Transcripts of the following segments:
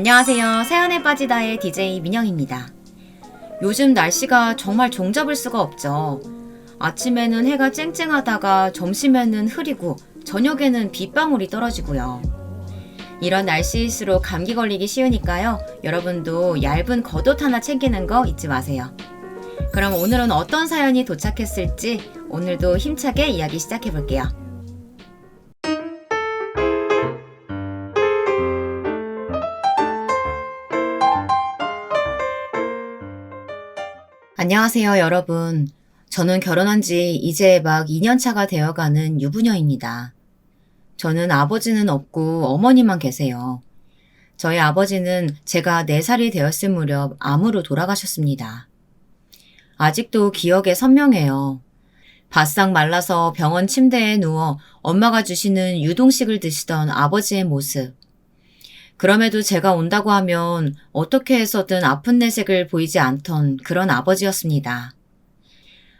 안녕하세요. 사연에 빠지다의 DJ 민영입니다. 요즘 날씨가 정말 종잡을 수가 없죠. 아침에는 해가 쨍쨍하다가 점심에는 흐리고 저녁에는 빗방울이 떨어지고요. 이런 날씨일수록 감기 걸리기 쉬우니까요. 여러분도 얇은 겉옷 하나 챙기는 거 잊지 마세요. 그럼 오늘은 어떤 사연이 도착했을지 오늘도 힘차게 이야기 시작해 볼게요. 안녕하세요, 여러분. 저는 결혼한 지 이제 막 2년차가 되어가는 유부녀입니다. 저는 아버지는 없고 어머니만 계세요. 저희 아버지는 제가 4살이 되었을 무렵 암으로 돌아가셨습니다. 아직도 기억에 선명해요. 바싹 말라서 병원 침대에 누워 엄마가 주시는 유동식을 드시던 아버지의 모습. 그럼에도 제가 온다고 하면 어떻게 해서든 아픈 내색을 보이지 않던 그런 아버지였습니다.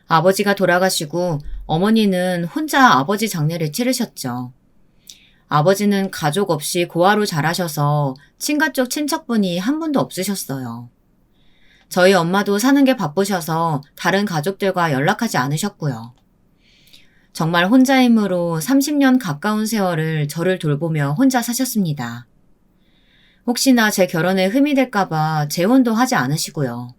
아버지가 돌아가시고 어머니는 혼자 아버지 장례를 치르셨죠. 아버지는 가족 없이 고아로 자라셔서 친가 쪽 친척분이 한 분도 없으셨어요. 저희 엄마도 사는 게 바쁘셔서 다른 가족들과 연락하지 않으셨고요. 정말 혼자이므로 30년 가까운 세월을 저를 돌보며 혼자 사셨습니다. 혹시나 제 결혼에 흠이 될까봐 재혼도 하지 않으시고요.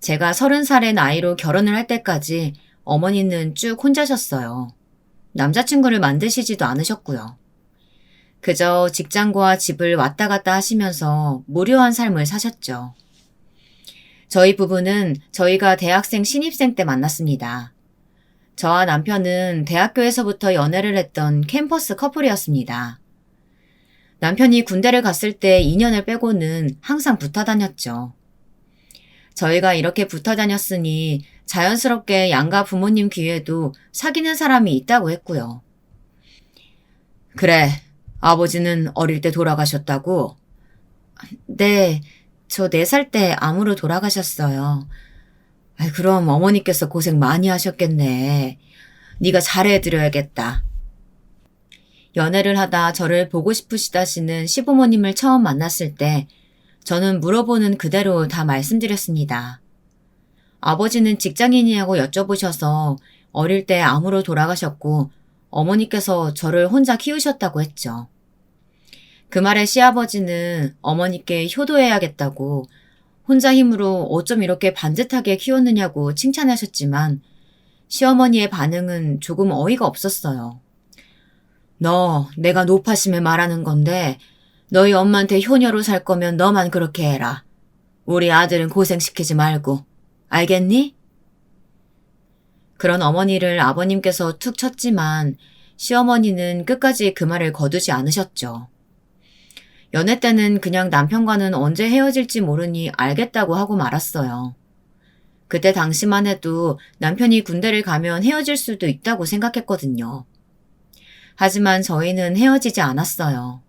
제가 30살의 나이로 결혼을 할 때까지 어머니는 쭉 혼자셨어요. 남자친구를 만드시지도 않으셨고요. 그저 직장과 집을 왔다 갔다 하시면서 무료한 삶을 사셨죠. 저희 부부는 저희가 대학생 신입생 때 만났습니다. 저와 남편은 대학교에서부터 연애를 했던 캠퍼스 커플이었습니다. 남편이 군대를 갔을 때 2년을 빼고는 항상 붙어 다녔죠. 저희가 이렇게 붙어 다녔으니 자연스럽게 양가 부모님 귀에도 사귀는 사람이 있다고 했고요. 그래, 아버지는 어릴 때 돌아가셨다고? 네, 저 4살 때 암으로 돌아가셨어요. 그럼 어머니께서 고생 많이 하셨겠네. 네가 잘해드려야겠다. 연애를 하다 저를 보고 싶으시다시는 시부모님을 처음 만났을 때 저는 물어보는 그대로 다 말씀드렸습니다. 아버지는 직장인이냐고 여쭤보셔서 어릴 때 암으로 돌아가셨고 어머니께서 저를 혼자 키우셨다고 했죠. 그 말에 시아버지는 어머니께 효도해야겠다고 혼자 힘으로 어쩜 이렇게 반듯하게 키웠느냐고 칭찬하셨지만 시어머니의 반응은 조금 어이가 없었어요. 너, 내가 노파심에 말하는 건데 너희 엄마한테 효녀로 살 거면 너만 그렇게 해라. 우리 아들은 고생시키지 말고. 알겠니? 그런 어머니를 아버님께서 툭 쳤지만 시어머니는 끝까지 그 말을 거두지 않으셨죠. 연애 때는 그냥 남편과는 언제 헤어질지 모르니 알겠다고 하고 말았어요. 그때 당시만 해도 남편이 군대를 가면 헤어질 수도 있다고 생각했거든요. 하지만 저희는 헤어지지 않았어요.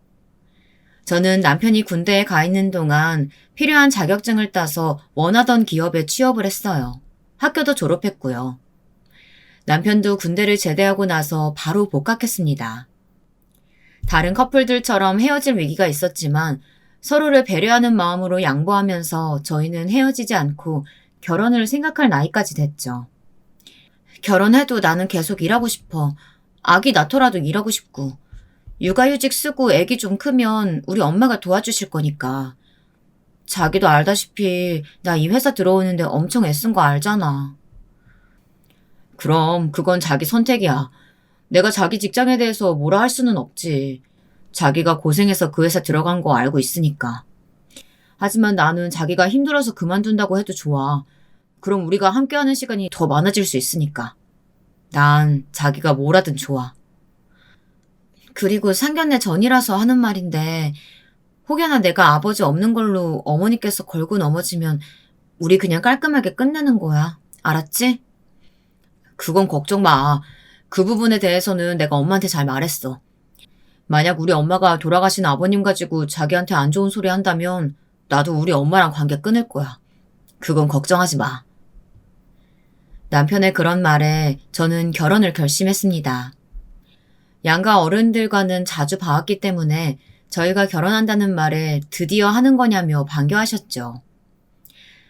저는 남편이 군대에 가 있는 동안 필요한 자격증을 따서 원하던 기업에 취업을 했어요. 학교도 졸업했고요. 남편도 군대를 제대하고 나서 바로 복학했습니다. 다른 커플들처럼 헤어질 위기가 있었지만 서로를 배려하는 마음으로 양보하면서 저희는 헤어지지 않고 결혼을 생각할 나이까지 됐죠. 결혼해도 나는 계속 일하고 싶어. 아기 낳더라도 일하고 싶고 육아휴직 쓰고 아기 좀 크면 우리 엄마가 도와주실 거니까. 자기도 알다시피 나 이 회사 들어오는데 엄청 애쓴 거 알잖아. 그럼 그건 자기 선택이야. 내가 자기 직장에 대해서 뭐라 할 수는 없지. 자기가 고생해서 그 회사 들어간 거 알고 있으니까. 하지만 나는 자기가 힘들어서 그만둔다고 해도 좋아. 그럼 우리가 함께하는 시간이 더 많아질 수 있으니까. 난 자기가 뭘 하든 좋아. 그리고 상견례 전이라서 하는 말인데 혹여나 내가 아버지 없는 걸로 어머니께서 걸고 넘어지면 우리 그냥 깔끔하게 끝내는 거야. 알았지? 그건 걱정 마. 그 부분에 대해서는 내가 엄마한테 잘 말했어. 만약 우리 엄마가 돌아가신 아버님 가지고 자기한테 안 좋은 소리 한다면 나도 우리 엄마랑 관계 끊을 거야. 그건 걱정하지 마. 남편의 그런 말에 저는 결혼을 결심했습니다. 양가 어른들과는 자주 봐왔기 때문에 저희가 결혼한다는 말에 드디어 하는 거냐며 반겨하셨죠.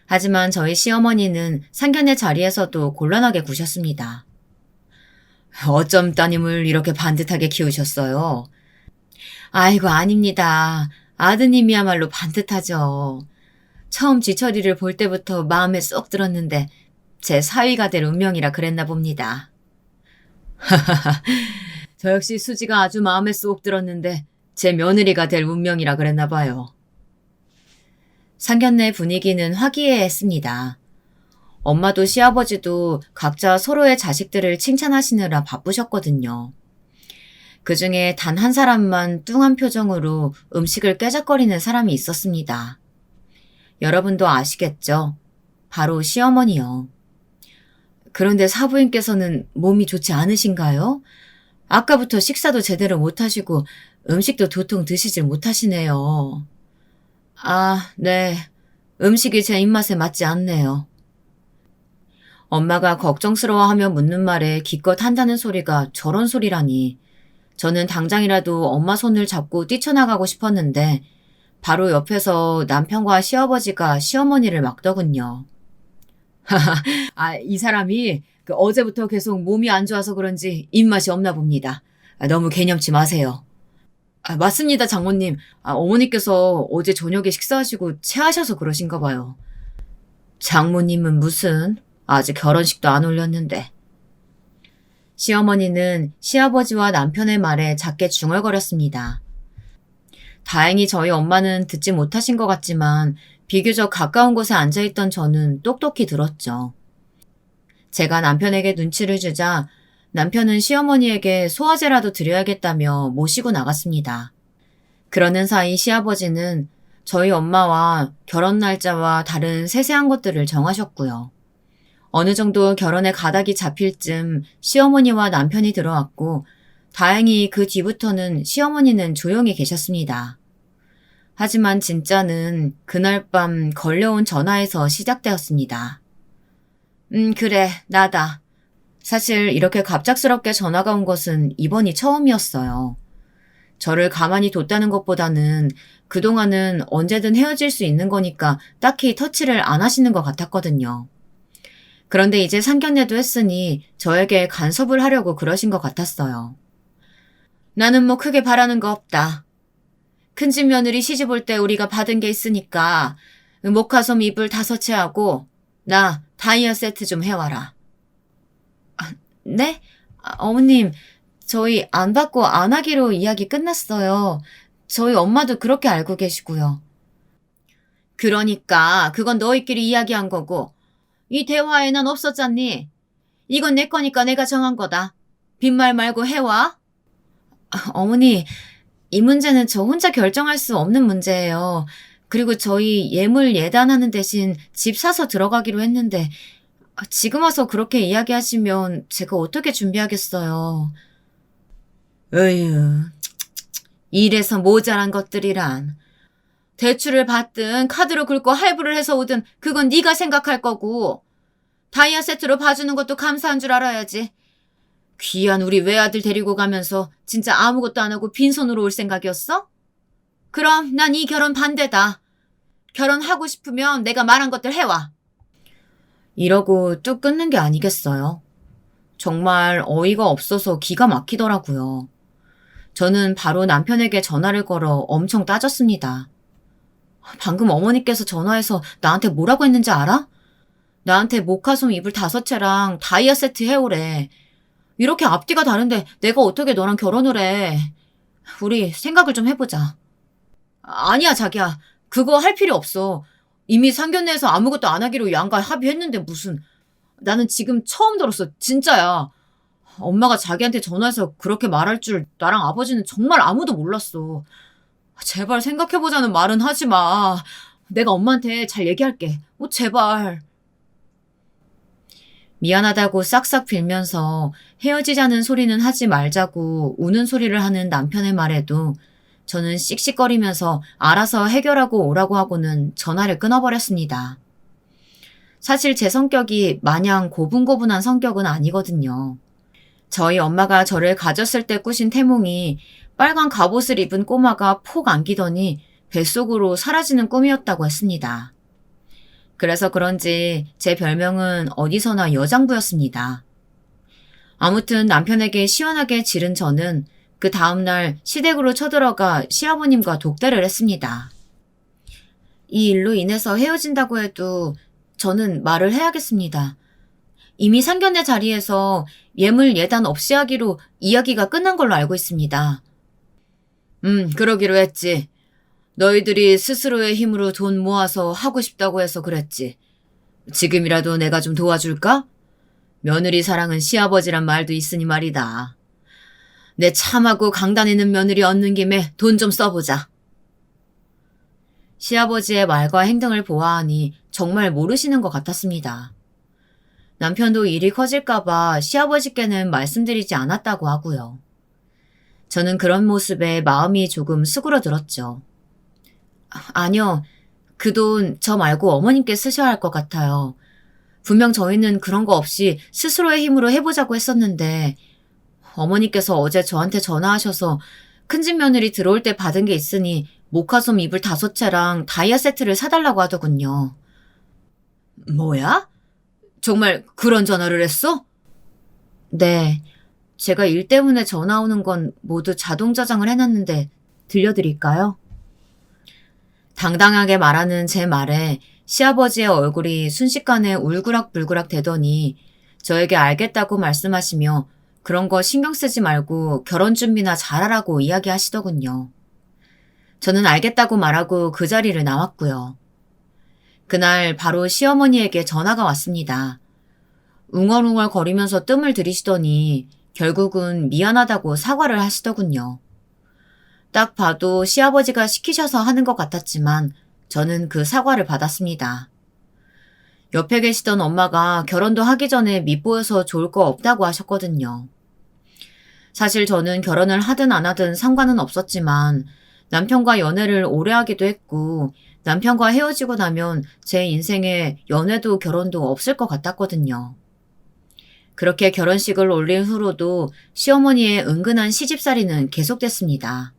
하지만 저희 시어머니는 상견례 자리에서도 곤란하게 구셨습니다. 어쩜 따님을 이렇게 반듯하게 키우셨어요? 아이고, 아닙니다. 아드님이야말로 반듯하죠. 처음 쥐처리를 볼 때부터 마음에 쏙 들었는데 제 사위가 될 운명이라 그랬나 봅니다. 저 역시 수지가 아주 마음에 쏙 들었는데 제 며느리가 될 운명이라 그랬나 봐요. 상견례 분위기는 화기애애했습니다. 엄마도 시아버지도 각자 서로의 자식들을 칭찬하시느라 바쁘셨거든요. 그중에 단 한 사람만 뚱한 표정으로 음식을 깨작거리는 사람이 있었습니다. 여러분도 아시겠죠? 바로 시어머니요. 그런데 사부인께서는 몸이 좋지 않으신가요? 아까부터 식사도 제대로 못하시고 음식도 도통 드시질 못하시네요. 아, 네. 음식이 제 입맛에 맞지 않네요. 엄마가 걱정스러워하며 묻는 말에 기껏 한다는 소리가 저런 소리라니. 저는 당장이라도 엄마 손을 잡고 뛰쳐나가고 싶었는데 바로 옆에서 남편과 시아버지가 시어머니를 막더군요. 이 사람이 어제부터 계속 몸이 안 좋아서 그런지 입맛이 없나 봅니다. 너무 개념치 마세요. 맞습니다, 장모님. 어머니께서 어제 저녁에 식사하시고 체하셔서 그러신가 봐요. 장모님은 무슨? 아직 결혼식도 안 올렸는데. 시어머니는 시아버지와 남편의 말에 작게 중얼거렸습니다. 다행히 저희 엄마는 듣지 못하신 것 같지만 비교적 가까운 곳에 앉아있던 저는 똑똑히 들었죠. 제가 남편에게 눈치를 주자 남편은 시어머니에게 소화제라도 드려야겠다며 모시고 나갔습니다. 그러는 사이 시아버지는 저희 엄마와 결혼 날짜와 다른 세세한 것들을 정하셨고요. 어느 정도 결혼의 가닥이 잡힐 즈음 시어머니와 남편이 들어왔고 다행히 그 뒤부터는 시어머니는 조용히 계셨습니다. 하지만 진짜는 그날 밤 걸려온 전화에서 시작되었습니다. 그래, 나다. 사실 이렇게 갑작스럽게 전화가 온 것은 이번이 처음이었어요. 저를 가만히 뒀다는 것보다는 그동안은 언제든 헤어질 수 있는 거니까 딱히 터치를 안 하시는 것 같았거든요. 그런데 이제 상견례도 했으니 저에게 간섭을 하려고 그러신 것 같았어요. 나는 뭐 크게 바라는 거 없다. 큰집 며느리 시집 올 때 우리가 받은 게 있으니까 모카솜 이불 5채 하고 나 다이아 세트 좀 해와라. 네? 어머님, 저희 안 받고 안 하기로 이야기 끝났어요. 저희 엄마도 그렇게 알고 계시고요. 그러니까 그건 너희끼리 이야기한 거고 이 대화에 난 없었잖니. 이건 내 거니까 내가 정한 거다. 빈말 말고 해와. 어머니, 이 문제는 저 혼자 결정할 수 없는 문제예요. 그리고 저희 예물 예단하는 대신 집 사서 들어가기로 했는데 지금 와서 그렇게 이야기하시면 제가 어떻게 준비하겠어요. 으유, 이래서 모자란 것들이란. 대출을 받든 카드로 긁고 할부를 해서 오든 그건 네가 생각할 거고 다이아 세트로 봐주는 것도 감사한 줄 알아야지. 귀한 우리 외아들 데리고 가면서 진짜 아무것도 안 하고 빈손으로 올 생각이었어? 그럼 난 이 결혼 반대다. 결혼하고 싶으면 내가 말한 것들 해와. 이러고 뚝 끊는 게 아니겠어요? 정말 어이가 없어서 기가 막히더라고요. 저는 바로 남편에게 전화를 걸어 엄청 따졌습니다. 방금 어머니께서 전화해서 나한테 뭐라고 했는지 알아? 나한테 모카솜 이불 5채랑 다이아 세트 해오래. 이렇게 앞뒤가 다른데 내가 어떻게 너랑 결혼을 해. 우리 생각을 좀 해보자. 아니야, 자기야. 그거 할 필요 없어. 이미 상견례에서 아무것도 안 하기로 양가 합의했는데 무슨. 나는 지금 처음 들었어. 진짜야. 엄마가 자기한테 전화해서 그렇게 말할 줄 나랑 아버지는 정말 아무도 몰랐어. 제발 생각해보자는 말은 하지 마. 내가 엄마한테 잘 얘기할게. 제발. 미안하다고 싹싹 빌면서 헤어지자는 소리는 하지 말자고 우는 소리를 하는 남편의 말에도 저는 씩씩거리면서 알아서 해결하고 오라고 하고는 전화를 끊어버렸습니다. 사실 제 성격이 마냥 고분고분한 성격은 아니거든요. 저희 엄마가 저를 가졌을 때 꾸신 태몽이 빨간 갑옷을 입은 꼬마가 폭 안기더니 뱃속으로 사라지는 꿈이었다고 했습니다. 그래서 그런지 제 별명은 어디서나 여장부였습니다. 아무튼 남편에게 시원하게 지른 저는 그 다음날 시댁으로 쳐들어가 시아버님과 독대를 했습니다. 이 일로 인해서 헤어진다고 해도 저는 말을 해야겠습니다. 이미 상견례 자리에서 예물 예단 없이 하기로 이야기가 끝난 걸로 알고 있습니다. 그러기로 했지. 너희들이 스스로의 힘으로 돈 모아서 하고 싶다고 해서 그랬지. 지금이라도 내가 좀 도와줄까? 며느리 사랑은 시아버지란 말도 있으니 말이다. 내 참하고 강단 있는 며느리 얻는 김에 돈 좀 써보자. 시아버지의 말과 행동을 보아하니 정말 모르시는 것 같았습니다. 남편도 일이 커질까봐 시아버지께는 말씀드리지 않았다고 하고요. 저는 그런 모습에 마음이 조금 수그러들었죠. 아니요, 그 돈 저 말고 어머님께 쓰셔야 할 것 같아요. 분명 저희는 그런 거 없이 스스로의 힘으로 해보자고 했었는데 어머니께서 어제 저한테 전화하셔서 큰집 며느리 들어올 때 받은 게 있으니 모카솜 이불 5채랑 다이아 세트를 사달라고 하더군요. 뭐야? 정말 그런 전화를 했어? 네. 제가 일 때문에 전화 오는 건 모두 자동 저장을 해놨는데 들려드릴까요? 당당하게 말하는 제 말에 시아버지의 얼굴이 순식간에 울그락불그락 되더니 저에게 알겠다고 말씀하시며 그런 거 신경 쓰지 말고 결혼 준비나 잘하라고 이야기하시더군요. 저는 알겠다고 말하고 그 자리를 나왔고요. 그날 바로 시어머니에게 전화가 왔습니다. 웅얼웅얼 거리면서 뜸을 들이시더니 결국은 미안하다고 사과를 하시더군요. 딱 봐도 시아버지가 시키셔서 하는 것 같았지만 저는 그 사과를 받았습니다. 옆에 계시던 엄마가 결혼도 하기 전에 밉보여서 좋을 거 없다고 하셨거든요. 사실 저는 결혼을 하든 안 하든 상관은 없었지만 남편과 연애를 오래 하기도 했고 남편과 헤어지고 나면 제 인생에 연애도 결혼도 없을 것 같았거든요. 그렇게 결혼식을 올린 후로도 시어머니의 은근한 시집살이는 계속됐습니다.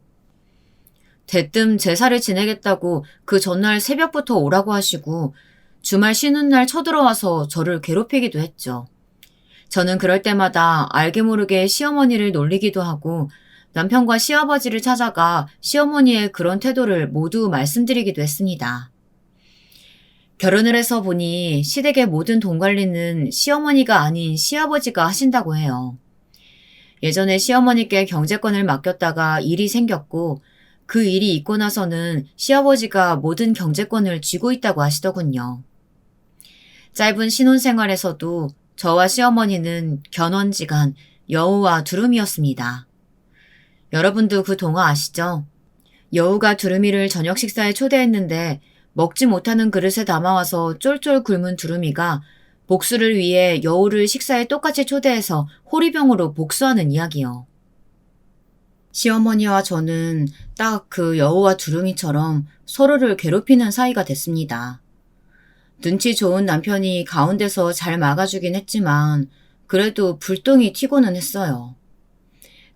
대뜸 제사를 지내겠다고 그 전날 새벽부터 오라고 하시고 주말 쉬는 날 쳐들어와서 저를 괴롭히기도 했죠. 저는 그럴 때마다 알게 모르게 시어머니를 놀리기도 하고 남편과 시아버지를 찾아가 시어머니의 그런 태도를 모두 말씀드리기도 했습니다. 결혼을 해서 보니 시댁의 모든 돈 관리는 시어머니가 아닌 시아버지가 하신다고 해요. 예전에 시어머니께 경제권을 맡겼다가 일이 생겼고 그 일이 있고 나서는 시아버지가 모든 경제권을 쥐고 있다고 하시더군요. 짧은 신혼생활에서도 저와 시어머니는 견원지간, 여우와 두루미였습니다. 여러분도 그 동화 아시죠? 여우가 두루미를 저녁 식사에 초대했는데 먹지 못하는 그릇에 담아와서 쫄쫄 굶은 두루미가 복수를 위해 여우를 식사에 똑같이 초대해서 호리병으로 복수하는 이야기요. 시어머니와 저는 딱 그 여우와 두루미처럼 서로를 괴롭히는 사이가 됐습니다. 눈치 좋은 남편이 가운데서 잘 막아주긴 했지만 그래도 불똥이 튀고는 했어요.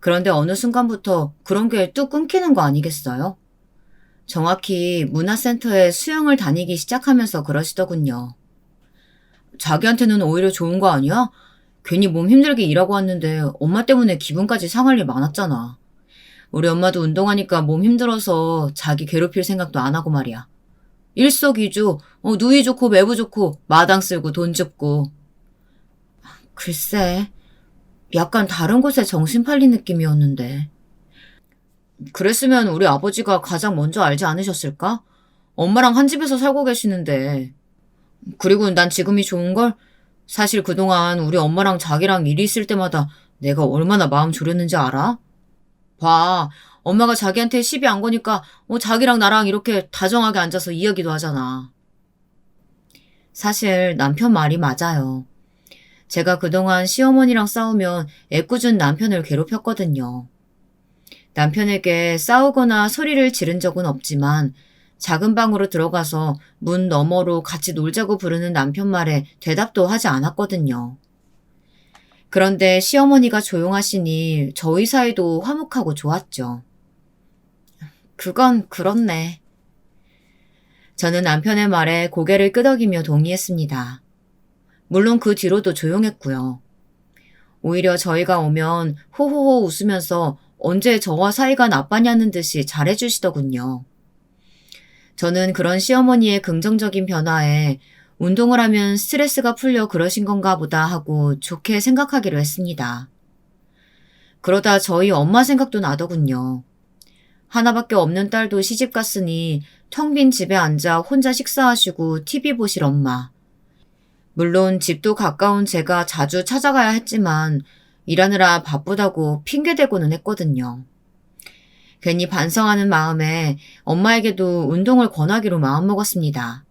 그런데 어느 순간부터 그런 게 뚝 끊기는 거 아니겠어요? 정확히 문화센터에 수영을 다니기 시작하면서 그러시더군요. 자기한테는 오히려 좋은 거 아니야? 괜히 몸 힘들게 일하고 왔는데 엄마 때문에 기분까지 상할 일 많았잖아. 우리 엄마도 운동하니까 몸 힘들어서 자기 괴롭힐 생각도 안 하고 말이야. 일석이조, 누이 좋고 매부 좋고 마당 쓸고 돈 줍고. 글쎄, 약간 다른 곳에 정신 팔린 느낌이었는데. 그랬으면 우리 아버지가 가장 먼저 알지 않으셨을까? 엄마랑 한 집에서 살고 계시는데. 그리고 난 지금이 좋은걸? 사실 그동안 우리 엄마랑 자기랑 일이 있을 때마다 내가 얼마나 마음 졸였는지 알아? 봐, 엄마가 자기한테 시비 안 거니까 자기랑 나랑 이렇게 다정하게 앉아서 이야기도 하잖아. 사실 남편 말이 맞아요. 제가 그동안 시어머니랑 싸우면 애꿎은 남편을 괴롭혔거든요. 남편에게 싸우거나 소리를 지른 적은 없지만 작은 방으로 들어가서 문 너머로 같이 놀자고 부르는 남편 말에 대답도 하지 않았거든요. 그런데 시어머니가 조용하시니 저희 사이도 화목하고 좋았죠. 그건 그렇네. 저는 남편의 말에 고개를 끄덕이며 동의했습니다. 물론 그 뒤로도 조용했고요. 오히려 저희가 오면 호호호 웃으면서 언제 저와 사이가 나빠냐는 듯이 잘해주시더군요. 저는 그런 시어머니의 긍정적인 변화에 운동을 하면 스트레스가 풀려 그러신 건가 보다 하고 좋게 생각하기로 했습니다. 그러다 저희 엄마 생각도 나더군요. 하나밖에 없는 딸도 시집 갔으니 텅 빈 집에 앉아 혼자 식사하시고 TV 보실 엄마. 물론 집도 가까운 제가 자주 찾아가야 했지만 일하느라 바쁘다고 핑계대고는 했거든요. 괜히 반성하는 마음에 엄마에게도 운동을 권하기로 마음먹었습니다.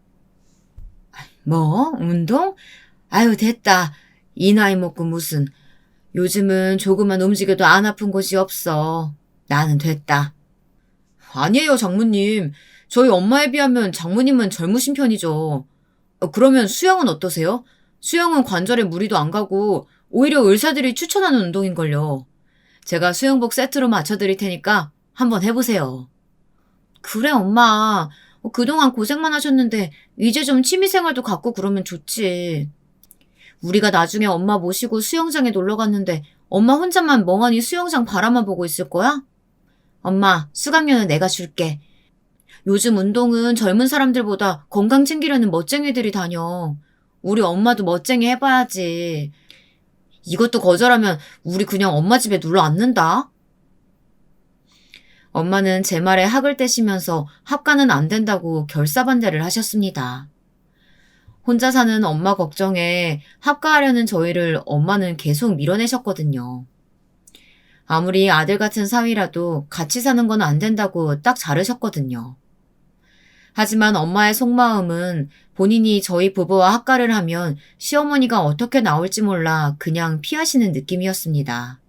뭐? 운동? 아유, 됐다. 이 나이 먹고 무슨. 요즘은 조금만 움직여도 안 아픈 곳이 없어. 나는 됐다. 아니에요, 장모님. 저희 엄마에 비하면 장모님은 젊으신 편이죠. 그러면 수영은 어떠세요? 수영은 관절에 무리도 안 가고 오히려 의사들이 추천하는 운동인걸요. 제가 수영복 세트로 맞춰드릴 테니까 한번 해보세요. 그래, 엄마. 그동안 고생만 하셨는데 이제 좀 취미생활도 갖고 그러면 좋지. 우리가 나중에 엄마 모시고 수영장에 놀러 갔는데 엄마 혼자만 멍하니 수영장 바라만 보고 있을 거야? 엄마, 수강료는 내가 줄게. 요즘 운동은 젊은 사람들보다 건강 챙기려는 멋쟁이들이 다녀. 우리 엄마도 멋쟁이 해봐야지. 이것도 거절하면 우리 그냥 엄마 집에 눌러 앉는다. 엄마는 제 말에 학을 떼시면서 합가는 안 된다고 결사반대를 하셨습니다. 혼자 사는 엄마 걱정에 합가하려는 저희를 엄마는 계속 밀어내셨거든요. 아무리 아들 같은 사위라도 같이 사는 건 안 된다고 딱 자르셨거든요. 하지만 엄마의 속마음은 본인이 저희 부부와 합가를 하면 시어머니가 어떻게 나올지 몰라 그냥 피하시는 느낌이었습니다.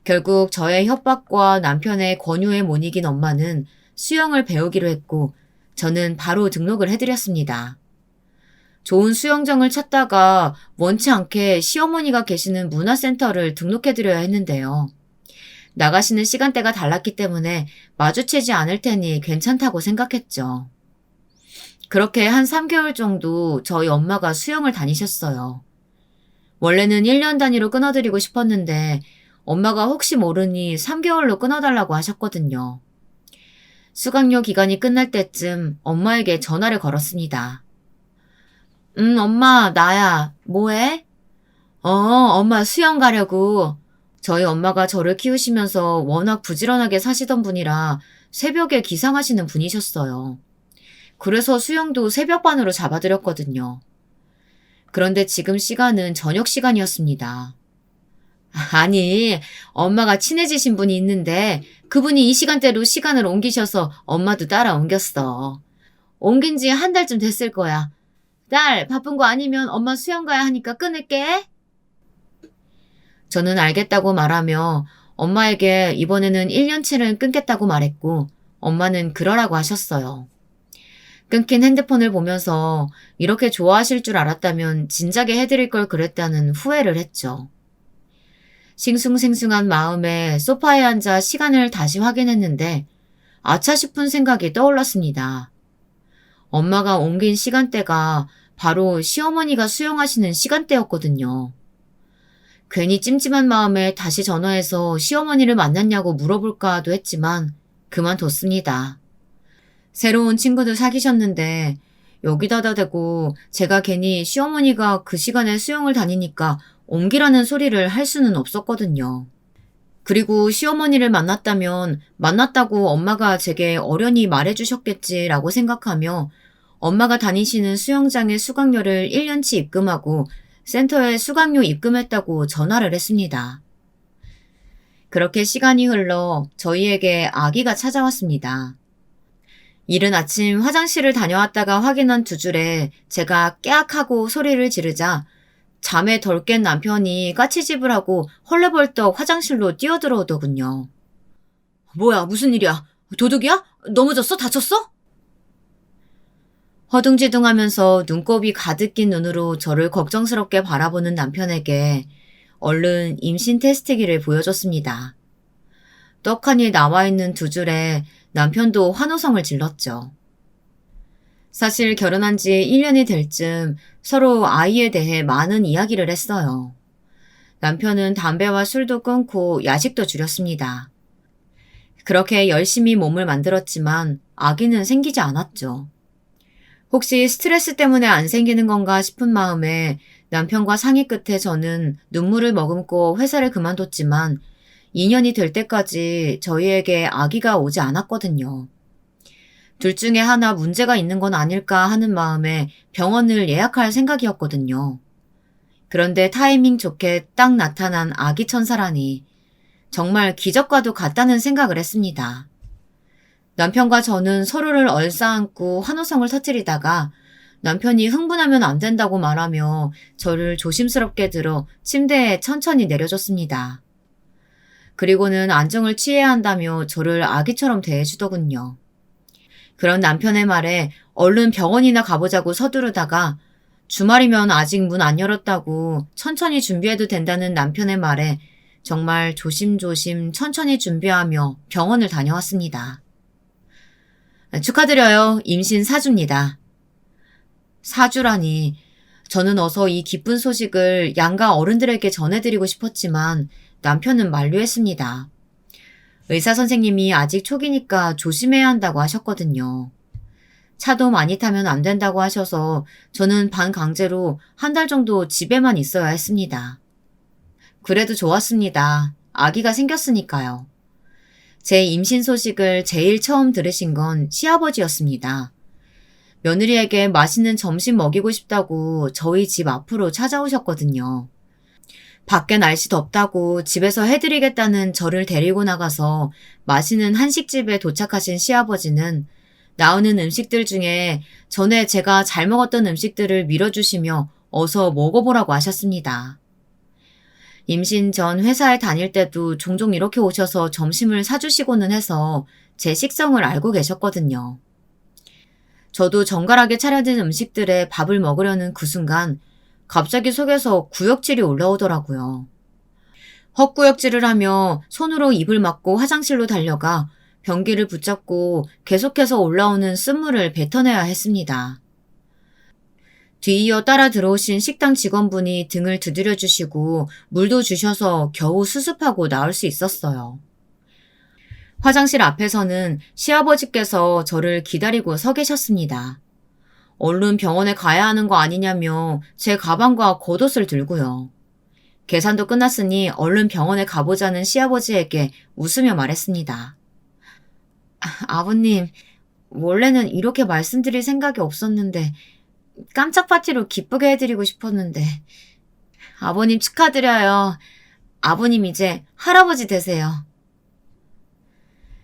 결국 저의 협박과 남편의 권유에 못 이긴 엄마는 수영을 배우기로 했고 저는 바로 등록을 해드렸습니다. 좋은 수영장을 찾다가 원치 않게 시어머니가 계시는 문화센터를 등록해드려야 했는데요. 나가시는 시간대가 달랐기 때문에 마주치지 않을 테니 괜찮다고 생각했죠. 그렇게 한 3개월 정도 저희 엄마가 수영을 다니셨어요. 원래는 1년 단위로 끊어드리고 싶었는데 엄마가 혹시 모르니 3개월로 끊어달라고 하셨거든요. 수강료 기간이 끝날 때쯤 엄마에게 전화를 걸었습니다. 엄마, 나야. 뭐해? 엄마 수영 가려고. 저희 엄마가 저를 키우시면서 워낙 부지런하게 사시던 분이라 새벽에 기상하시는 분이셨어요. 그래서 수영도 새벽반으로 잡아드렸거든요. 그런데 지금 시간은 저녁 시간이었습니다. 아니, 엄마가 친해지신 분이 있는데 그분이 이 시간대로 시간을 옮기셔서 엄마도 따라 옮겼어. 옮긴 지 한 달쯤 됐을 거야. 딸, 바쁜 거 아니면 엄마 수영 가야 하니까 끊을게. 저는 알겠다고 말하며 엄마에게 이번에는 1년치를 끊겠다고 말했고 엄마는 그러라고 하셨어요. 끊긴 핸드폰을 보면서 이렇게 좋아하실 줄 알았다면 진작에 해드릴 걸 그랬다는 후회를 했죠. 싱숭생숭한 마음에 소파에 앉아 시간을 다시 확인했는데 아차 싶은 생각이 떠올랐습니다. 엄마가 옮긴 시간대가 바로 시어머니가 수영하시는 시간대였거든요. 괜히 찜찜한 마음에 다시 전화해서 시어머니를 만났냐고 물어볼까도 했지만 그만뒀습니다. 새로운 친구들 사귀셨는데 여기다다 대고 제가 괜히 시어머니가 그 시간에 수영을 다니니까 옮기라는 소리를 할 수는 없었거든요. 그리고 시어머니를 만났다면 만났다고 엄마가 제게 어련히 말해주셨겠지라고 생각하며 엄마가 다니시는 수영장의 수강료를 1년치 입금하고 센터에 수강료 입금했다고 전화를 했습니다. 그렇게 시간이 흘러 저희에게 아기가 찾아왔습니다. 이른 아침 화장실을 다녀왔다가 확인한 두 줄에 제가 깨악하고 소리를 지르자 잠에 덜 깬 남편이 까치집을 하고 헐레벌떡 화장실로 뛰어들어오더군요. 뭐야, 무슨 일이야? 도둑이야? 넘어졌어? 다쳤어? 허둥지둥하면서 눈곱이 가득 낀 눈으로 저를 걱정스럽게 바라보는 남편에게 얼른 임신 테스트기를 보여줬습니다. 떡하니 나와 있는 두 줄에 남편도 환호성을 질렀죠. 사실 결혼한 지 1년이 될 즈음 서로 아이에 대해 많은 이야기를 했어요. 남편은 담배와 술도 끊고 야식도 줄였습니다. 그렇게 열심히 몸을 만들었지만 아기는 생기지 않았죠. 혹시 스트레스 때문에 안 생기는 건가 싶은 마음에 남편과 상의 끝에 저는 눈물을 머금고 회사를 그만뒀지만 2년이 될 때까지 저희에게 아기가 오지 않았거든요. 둘 중에 하나 문제가 있는 건 아닐까 하는 마음에 병원을 예약할 생각이었거든요. 그런데 타이밍 좋게 딱 나타난 아기 천사라니 정말 기적과도 같다는 생각을 했습니다. 남편과 저는 서로를 얼싸안고 환호성을 터뜨리다가 남편이 흥분하면 안 된다고 말하며 저를 조심스럽게 들어 침대에 천천히 내려줬습니다. 그리고는 안정을 취해야 한다며 저를 아기처럼 대해주더군요. 그런 남편의 말에 얼른 병원이나 가보자고 서두르다가 주말이면 아직 문 안 열었다고 천천히 준비해도 된다는 남편의 말에 정말 조심조심 천천히 준비하며 병원을 다녀왔습니다. 축하드려요. 임신 4주입니다. 4주라니. 저는 어서 이 기쁜 소식을 양가 어른들에게 전해드리고 싶었지만 남편은 만류했습니다. 의사 선생님이 아직 초기니까 조심해야 한다고 하셨거든요. 차도 많이 타면 안 된다고 하셔서 저는 반강제로 한 달 정도 집에만 있어야 했습니다. 그래도 좋았습니다. 아기가 생겼으니까요. 제 임신 소식을 제일 처음 들으신 건 시아버지였습니다. 며느리에게 맛있는 점심 먹이고 싶다고 저희 집 앞으로 찾아오셨거든요. 밖에 날씨 덥다고 집에서 해드리겠다는 저를 데리고 나가서 맛있는 한식집에 도착하신 시아버지는 나오는 음식들 중에 전에 제가 잘 먹었던 음식들을 밀어주시며 어서 먹어보라고 하셨습니다. 임신 전 회사에 다닐 때도 종종 이렇게 오셔서 점심을 사주시고는 해서 제 식성을 알고 계셨거든요. 저도 정갈하게 차려진 음식들에 밥을 먹으려는 그 순간 갑자기 속에서 구역질이 올라오더라고요. 헛구역질을 하며 손으로 입을 막고 화장실로 달려가 변기를 붙잡고 계속해서 올라오는 쓴물을 뱉어내야 했습니다. 뒤이어 따라 들어오신 식당 직원분이 등을 두드려 주시고 물도 주셔서 겨우 수습하고 나올 수 있었어요. 화장실 앞에서는 시아버지께서 저를 기다리고 서 계셨습니다. 얼른 병원에 가야 하는 거 아니냐며 제 가방과 겉옷을 들고요. 계산도 끝났으니 얼른 병원에 가보자는 시아버지에게 웃으며 말했습니다. 아버님, 원래는 이렇게 말씀드릴 생각이 없었는데 깜짝 파티로 기쁘게 해드리고 싶었는데 아버님 축하드려요. 아버님 이제 할아버지 되세요.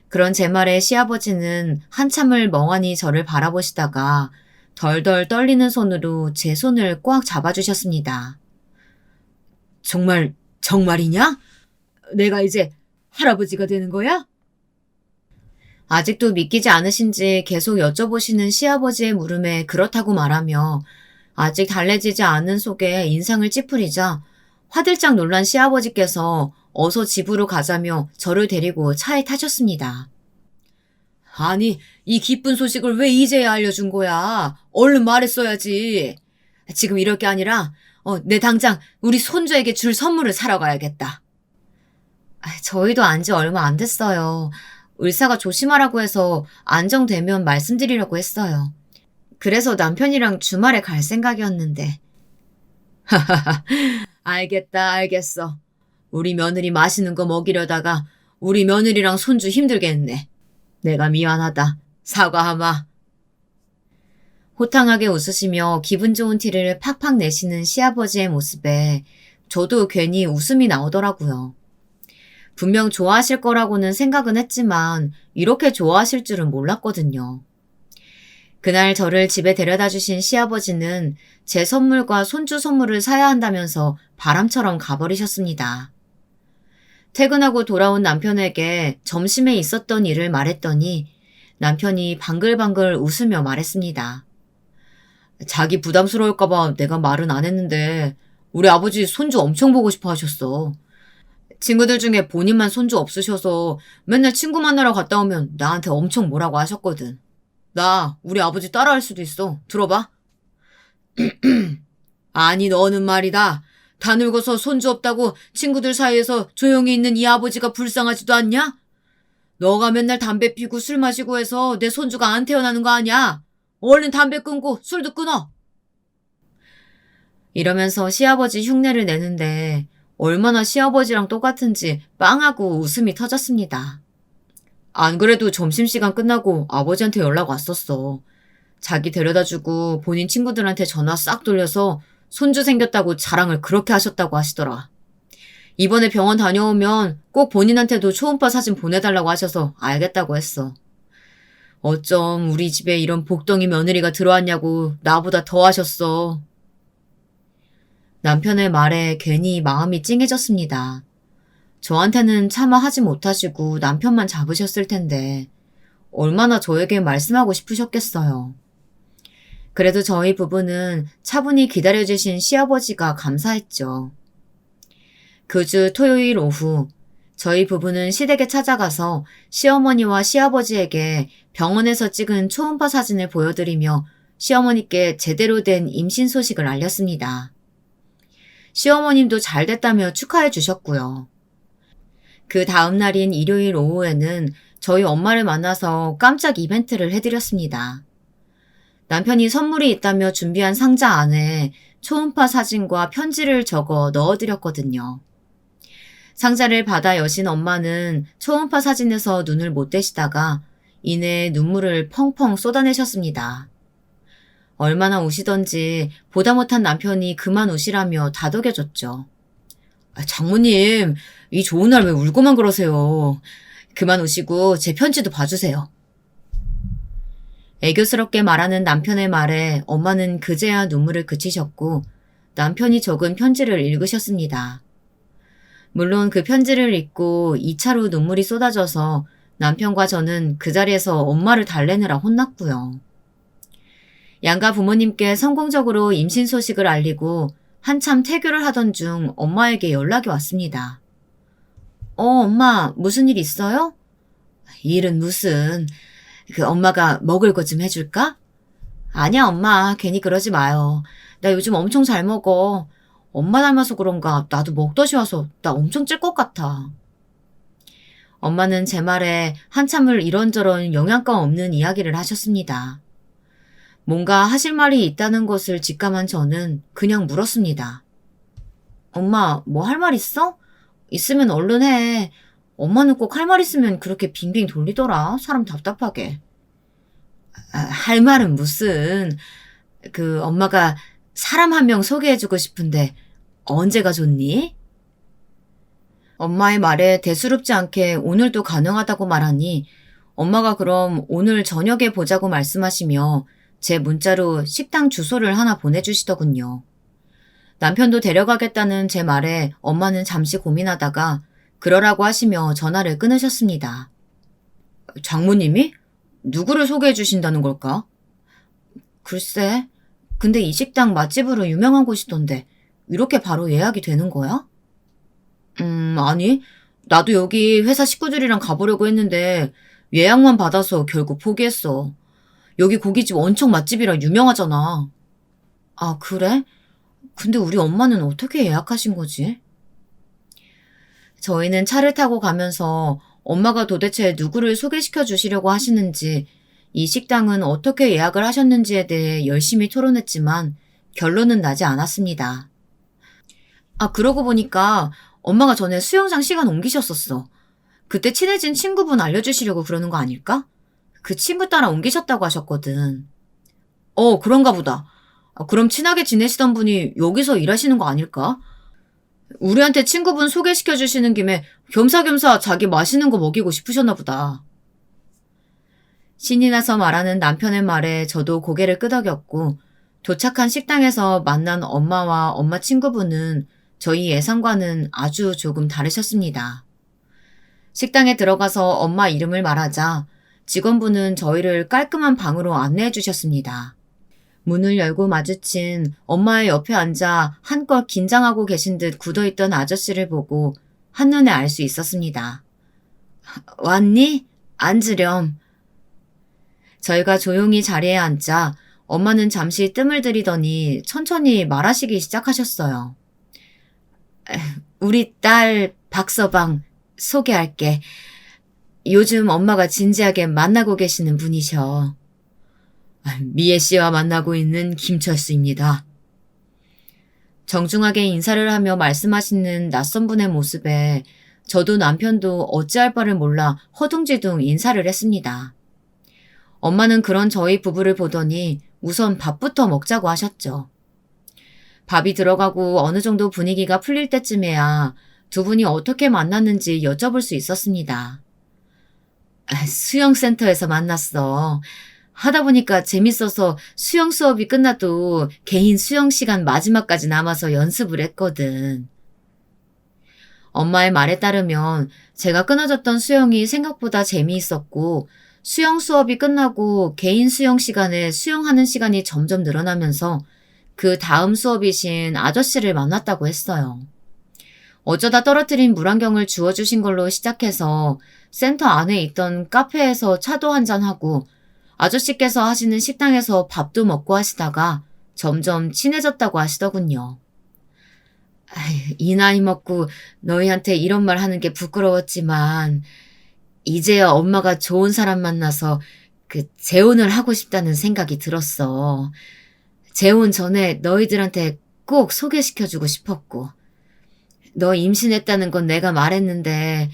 그런 제 말에 시아버지는 한참을 멍하니 저를 바라보시다가 덜덜 떨리는 손으로 제 손을 꽉 잡아주셨습니다. 정말이냐? 내가 이제 할아버지가 되는 거야? 아직도 믿기지 않으신지 계속 여쭤보시는 시아버지의 물음에 그렇다고 말하며 아직 달래지지 않은 속에 인상을 찌푸리자 화들짝 놀란 시아버지께서 어서 집으로 가자며 저를 데리고 차에 타셨습니다. 아니, 이 기쁜 소식을 왜 이제야 알려준 거야? 얼른 말했어야지. 지금 이럴 게 아니라 내 당장 우리 손주에게 줄 선물을 사러 가야겠다. 저희도 안 지 얼마 안 됐어요. 의사가 조심하라고 해서 안정되면 말씀드리려고 했어요. 그래서 남편이랑 주말에 갈 생각이었는데. 알겠어. 우리 며느리 맛있는 거 먹이려다가 우리 며느리랑 손주 힘들겠네. 내가 미안하다. 사과하마. 호탕하게 웃으시며 기분 좋은 티를 팍팍 내시는 시아버지의 모습에 저도 괜히 웃음이 나오더라고요. 분명 좋아하실 거라고는 생각은 했지만 이렇게 좋아하실 줄은 몰랐거든요. 그날 저를 집에 데려다 주신 시아버지는 제 선물과 손주 선물을 사야 한다면서 바람처럼 가버리셨습니다. 퇴근하고 돌아온 남편에게 점심에 있었던 일을 말했더니 남편이 방글방글 웃으며 말했습니다. 자기 부담스러울까봐 내가 말은 안 했는데 우리 아버지 손주 엄청 보고 싶어 하셨어. 친구들 중에 본인만 손주 없으셔서 맨날 친구 만나러 갔다 오면 나한테 엄청 뭐라고 하셨거든. 나 우리 아버지 따라할 수도 있어. 들어봐. 아니 너는 말이다. 다 늙어서 손주 없다고 친구들 사이에서 조용히 있는 이 아버지가 불쌍하지도 않냐? 너가 맨날 담배 피고 술 마시고 해서 내 손주가 안 태어나는 거 아니야? 얼른 담배 끊고 술도 끊어. 이러면서 시아버지 흉내를 내는데 얼마나 시아버지랑 똑같은지 빵하고 웃음이 터졌습니다. 안 그래도 점심시간 끝나고 아버지한테 연락 왔었어. 자기 데려다주고 본인 친구들한테 전화 싹 돌려서 손주 생겼다고 자랑을 그렇게 하셨다고 하시더라. 이번에 병원 다녀오면 꼭 본인한테도 초음파 사진 보내달라고 하셔서 알겠다고 했어. 어쩜 우리 집에 이런 복덩이 며느리가 들어왔냐고 나보다 더 하셨어. 남편의 말에 괜히 마음이 찡해졌습니다. 저한테는 차마 하지 못하시고 남편만 잡으셨을 텐데 얼마나 저에게 말씀하고 싶으셨겠어요. 그래도 저희 부부는 차분히 기다려주신 시아버지가 감사했죠. 그 주 토요일 오후 저희 부부는 시댁에 찾아가서 시어머니와 시아버지에게 병원에서 찍은 초음파 사진을 보여드리며 시어머니께 제대로 된 임신 소식을 알렸습니다. 시어머님도 잘 됐다며 축하해 주셨고요. 그 다음 날인 일요일 오후에는 저희 엄마를 만나서 깜짝 이벤트를 해드렸습니다. 남편이 선물이 있다며 준비한 상자 안에 초음파 사진과 편지를 적어 넣어드렸거든요. 상자를 받아 여신 엄마는 초음파 사진에서 눈을 못 떼시다가 이내 눈물을 펑펑 쏟아내셨습니다. 얼마나 우시던지 보다 못한 남편이 그만 우시라며 다독여줬죠. 장모님, 이 좋은 날 왜 울고만 그러세요. 그만 우시고 제 편지도 봐주세요. 애교스럽게 말하는 남편의 말에 엄마는 그제야 눈물을 그치셨고 남편이 적은 편지를 읽으셨습니다. 물론 그 편지를 읽고 2차로 눈물이 쏟아져서 남편과 저는 그 자리에서 엄마를 달래느라 혼났고요. 양가 부모님께 성공적으로 임신 소식을 알리고 한참 태교를 하던 중 엄마에게 연락이 왔습니다. 엄마, 무슨 일 있어요? 일은 무슨, 엄마가 먹을 것 좀 해줄까? 아니야, 엄마, 괜히 그러지 마요. 나 요즘 엄청 잘 먹어. 엄마 닮아서 그런가 나도 먹덧이 와서 나 엄청 찔 것 같아. 엄마는 제 말에 한참을 이런저런 영양가 없는 이야기를 하셨습니다. 뭔가 하실 말이 있다는 것을 직감한 저는 그냥 물었습니다. 엄마, 뭐 할 말 있어? 있으면 얼른 해. 엄마는 꼭 할 말 있으면 그렇게 빙빙 돌리더라. 사람 답답하게. 할 말은 무슨. 엄마가 사람 한 명 소개해주고 싶은데 언제가 좋니? 엄마의 말에 대수롭지 않게 오늘도 가능하다고 말하니 엄마가 그럼 오늘 저녁에 보자고 말씀하시며 제 문자로 식당 주소를 하나 보내주시더군요. 남편도 데려가겠다는 제 말에 엄마는 잠시 고민하다가 그러라고 하시며 전화를 끊으셨습니다. 장모님이? 누구를 소개해 주신다는 걸까? 글쎄, 근데 이 식당 맛집으로 유명한 곳이던데 이렇게 바로 예약이 되는 거야? 아니, 나도 여기 회사 식구들이랑 가보려고 했는데 예약만 받아서 결국 포기했어. 여기 고깃집 엄청 맛집이라 유명하잖아. 아, 그래? 근데 우리 엄마는 어떻게 예약하신 거지? 저희는 차를 타고 가면서 엄마가 도대체 누구를 소개시켜 주시려고 하시는지, 이 식당은 어떻게 예약을 하셨는지에 대해 열심히 토론했지만 결론은 나지 않았습니다. 아, 그러고 보니까 엄마가 전에 수영장 시간 옮기셨었어. 그때 친해진 친구분 알려주시려고 그러는 거 아닐까? 그 친구 따라 옮기셨다고 하셨거든. 그런가 보다. 그럼 친하게 지내시던 분이 여기서 일하시는 거 아닐까? 우리한테 친구분 소개시켜 주시는 김에 겸사겸사 자기 맛있는 거 먹이고 싶으셨나 보다. 신이 나서 말하는 남편의 말에 저도 고개를 끄덕였고 도착한 식당에서 만난 엄마와 엄마 친구분은 저희 예상과는 아주 조금 다르셨습니다. 식당에 들어가서 엄마 이름을 말하자 직원분은 저희를 깔끔한 방으로 안내해 주셨습니다. 문을 열고 마주친 엄마의 옆에 앉아 한껏 긴장하고 계신 듯 굳어있던 아저씨를 보고 한눈에 알 수 있었습니다. 왔니? 앉으렴. 저희가 조용히 자리에 앉자 엄마는 잠시 뜸을 들이더니 천천히 말하시기 시작하셨어요. 우리 딸 박서방 소개할게. 요즘 엄마가 진지하게 만나고 계시는 분이셔. 미애 씨와 만나고 있는 김철수입니다. 정중하게 인사를 하며 말씀하시는 낯선 분의 모습에 저도 남편도 어찌할 바를 몰라 허둥지둥 인사를 했습니다. 엄마는 그런 저희 부부를 보더니 우선 밥부터 먹자고 하셨죠. 밥이 들어가고 어느 정도 분위기가 풀릴 때쯤에야 두 분이 어떻게 만났는지 여쭤볼 수 있었습니다. 수영센터에서 만났어. 하다 보니까 재밌어서 수영 수업이 끝나도 개인 수영 시간 마지막까지 남아서 연습을 했거든. 엄마의 말에 따르면 제가 끊어졌던 수영이 생각보다 재미있었고 수영 수업이 끝나고 개인 수영 시간에 수영하는 시간이 점점 늘어나면서 그 다음 수업이신 아저씨를 만났다고 했어요. 어쩌다 떨어뜨린 물안경을 주워주신 걸로 시작해서 센터 안에 있던 카페에서 차도 한잔하고 아저씨께서 하시는 식당에서 밥도 먹고 하시다가 점점 친해졌다고 하시더군요. 이 나이 먹고 너희한테 이런 말 하는 게 부끄러웠지만 이제야 엄마가 좋은 사람 만나서 재혼을 하고 싶다는 생각이 들었어. 재혼 전에 너희들한테 꼭 소개시켜주고 싶었고 너 임신했다는 건 내가 말했는데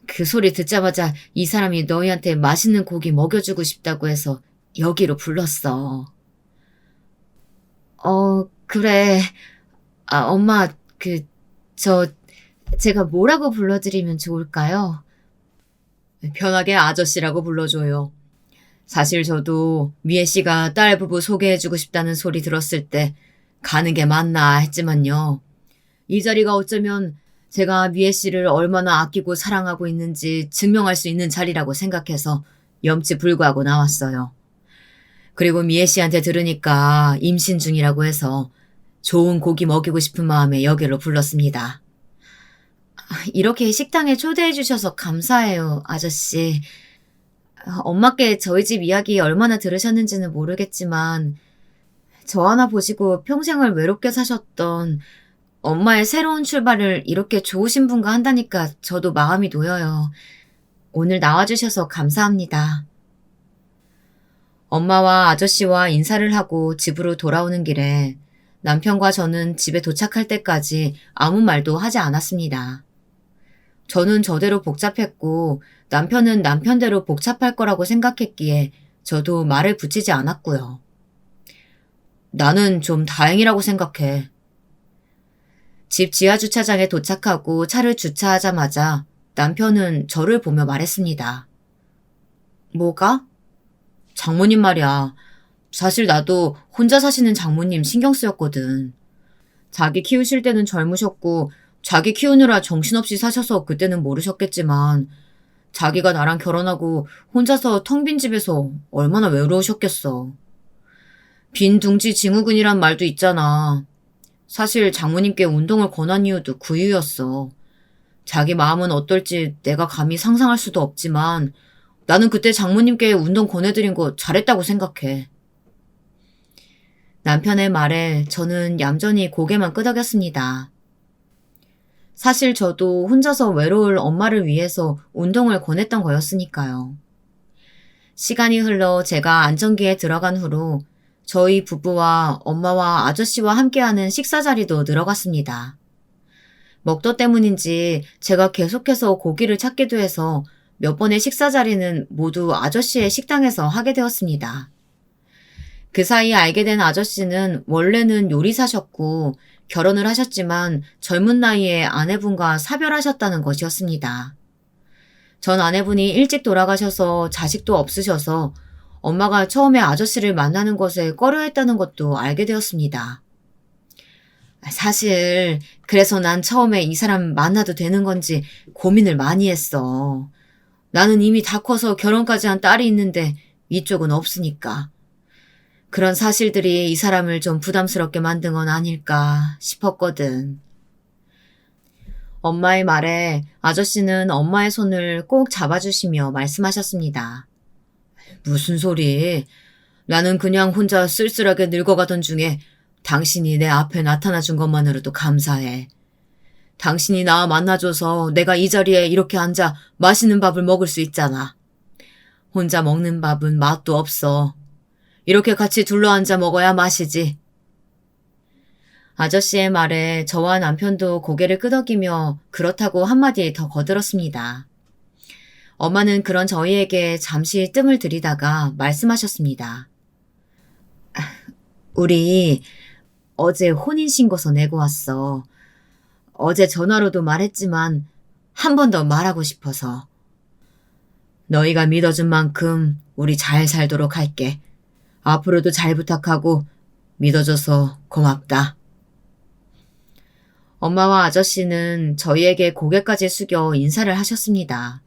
그 소리 듣자마자 이 사람이 너희한테 맛있는 고기 먹여주고 싶다고 해서 여기로 불렀어. 그래. 엄마, 제가 뭐라고 불러드리면 좋을까요? 편하게 아저씨라고 불러줘요. 사실 저도 미애 씨가 딸 부부 소개해주고 싶다는 소리 들었을 때 가는 게 맞나 했지만요. 이 자리가 어쩌면 제가 미애 씨를 얼마나 아끼고 사랑하고 있는지 증명할 수 있는 자리라고 생각해서 염치불구하고 나왔어요. 그리고 미애 씨한테 들으니까 임신 중이라고 해서 좋은 고기 먹이고 싶은 마음에 여기로 불렀습니다. 이렇게 식당에 초대해 주셔서 감사해요, 아저씨. 엄마께 저희 집 이야기 얼마나 들으셨는지는 모르겠지만 저 하나 보시고 평생을 외롭게 사셨던 엄마의 새로운 출발을 이렇게 좋으신 분과 한다니까 저도 마음이 놓여요. 오늘 나와주셔서 감사합니다. 엄마와 아저씨와 인사를 하고 집으로 돌아오는 길에 남편과 저는 집에 도착할 때까지 아무 말도 하지 않았습니다. 저는 저대로 복잡했고 남편은 남편대로 복잡할 거라고 생각했기에 저도 말을 붙이지 않았고요. 나는 좀 다행이라고 생각해. 집 지하주차장에 도착하고 차를 주차하자마자 남편은 저를 보며 말했습니다. 뭐가? 장모님 말이야. 사실 나도 혼자 사시는 장모님 신경 쓰였거든. 자기 키우실 때는 젊으셨고 자기 키우느라 정신없이 사셔서 그때는 모르셨겠지만 자기가 나랑 결혼하고 혼자서 텅 빈 집에서 얼마나 외로우셨겠어. 빈 둥지 증후군이란 말도 있잖아. 사실 장모님께 운동을 권한 이유도 그 이유였어. 자기 마음은 어떨지 내가 감히 상상할 수도 없지만 나는 그때 장모님께 운동 권해드린 거 잘했다고 생각해. 남편의 말에 저는 얌전히 고개만 끄덕였습니다. 사실 저도 혼자서 외로울 엄마를 위해서 운동을 권했던 거였으니까요. 시간이 흘러 제가 안정기에 들어간 후로 저희 부부와 엄마와 아저씨와 함께하는 식사 자리도 늘어갔습니다. 먹도 때문인지 제가 계속해서 고기를 찾기도 해서 몇 번의 식사 자리는 모두 아저씨의 식당에서 하게 되었습니다. 그 사이 알게 된 아저씨는 원래는 요리사셨고 결혼을 하셨지만 젊은 나이에 아내분과 사별하셨다는 것이었습니다. 전 아내분이 일찍 돌아가셔서 자식도 없으셔서 엄마가 처음에 아저씨를 만나는 것에 꺼려했다는 것도 알게 되었습니다. 사실 그래서 난 처음에 이 사람 만나도 되는 건지 고민을 많이 했어. 나는 이미 다 커서 결혼까지 한 딸이 있는데 이쪽은 없으니까. 그런 사실들이 이 사람을 좀 부담스럽게 만든 건 아닐까 싶었거든. 엄마의 말에 아저씨는 엄마의 손을 꼭 잡아주시며 말씀하셨습니다. 무슨 소리? 나는 그냥 혼자 쓸쓸하게 늙어가던 중에 당신이 내 앞에 나타나준 것만으로도 감사해. 당신이 나 만나줘서 내가 이 자리에 이렇게 앉아 맛있는 밥을 먹을 수 있잖아. 혼자 먹는 밥은 맛도 없어. 이렇게 같이 둘러앉아 먹어야 맛이지. 아저씨의 말에 저와 남편도 고개를 끄덕이며 그렇다고 한마디 더 거들었습니다. 엄마는 그런 저희에게 잠시 뜸을 들이다가 말씀하셨습니다. 우리 어제 혼인신고서 내고 왔어. 어제 전화로도 말했지만 한 번 더 말하고 싶어서. 너희가 믿어준 만큼 우리 잘 살도록 할게. 앞으로도 잘 부탁하고 믿어줘서 고맙다. 엄마와 아저씨는 저희에게 고개까지 숙여 인사를 하셨습니다.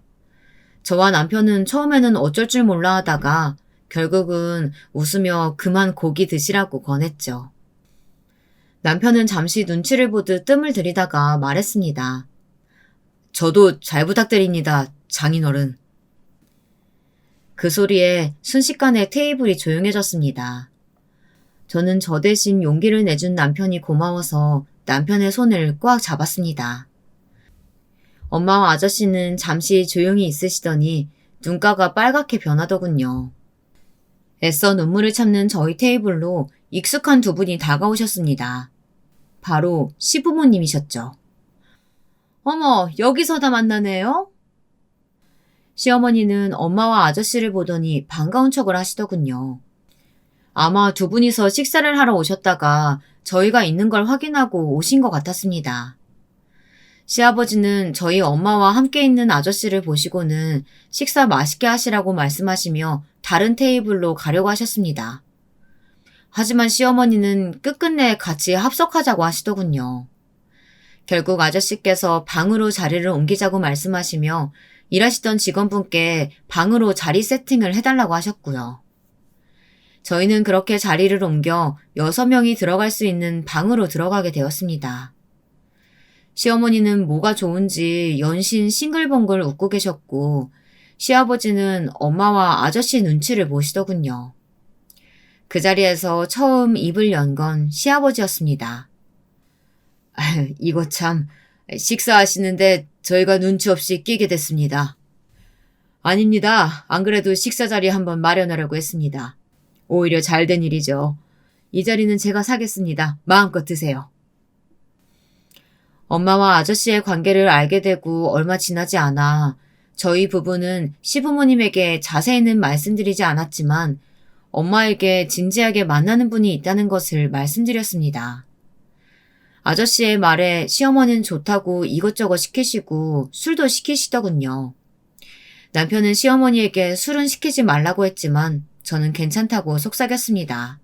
저와 남편은 처음에는 어쩔 줄 몰라 하다가 결국은 웃으며 그만 고기 드시라고 권했죠. 남편은 잠시 눈치를 보듯 뜸을 들이다가 말했습니다. 저도 잘 부탁드립니다, 장인어른. 그 소리에 순식간에 테이블이 조용해졌습니다. 저는 저 대신 용기를 내준 남편이 고마워서 남편의 손을 꽉 잡았습니다. 엄마와 아저씨는 잠시 조용히 있으시더니 눈가가 빨갛게 변하더군요. 애써 눈물을 참는 저희 테이블로 익숙한 두 분이 다가오셨습니다. 바로 시부모님이셨죠. 어머, 여기서 다 만나네요? 시어머니는 엄마와 아저씨를 보더니 반가운 척을 하시더군요. 아마 두 분이서 식사를 하러 오셨다가 저희가 있는 걸 확인하고 오신 것 같았습니다. 시아버지는 저희 엄마와 함께 있는 아저씨를 보시고는 식사 맛있게 하시라고 말씀하시며 다른 테이블로 가려고 하셨습니다. 하지만 시어머니는 끝끝내 같이 합석하자고 하시더군요. 결국 아저씨께서 방으로 자리를 옮기자고 말씀하시며 일하시던 직원분께 방으로 자리 세팅을 해달라고 하셨고요. 저희는 그렇게 자리를 옮겨 6명이 들어갈 수 있는 방으로 들어가게 되었습니다. 시어머니는 뭐가 좋은지 연신 싱글벙글 웃고 계셨고 시아버지는 엄마와 아저씨 눈치를 보시더군요. 그 자리에서 처음 입을 연 건 시아버지였습니다. 이거 참 식사하시는데 저희가 눈치 없이 끼게 됐습니다. 아닙니다. 안 그래도 식사 자리 한번 마련하려고 했습니다. 오히려 잘된 일이죠. 이 자리는 제가 사겠습니다. 마음껏 드세요. 엄마와 아저씨의 관계를 알게 되고 얼마 지나지 않아 저희 부부는 시부모님에게 자세히는 말씀드리지 않았지만 엄마에게 진지하게 만나는 분이 있다는 것을 말씀드렸습니다. 아저씨의 말에 시어머니는 좋다고 이것저것 시키시고 술도 시키시더군요. 남편은 시어머니에게 술은 시키지 말라고 했지만 저는 괜찮다고 속삭였습니다.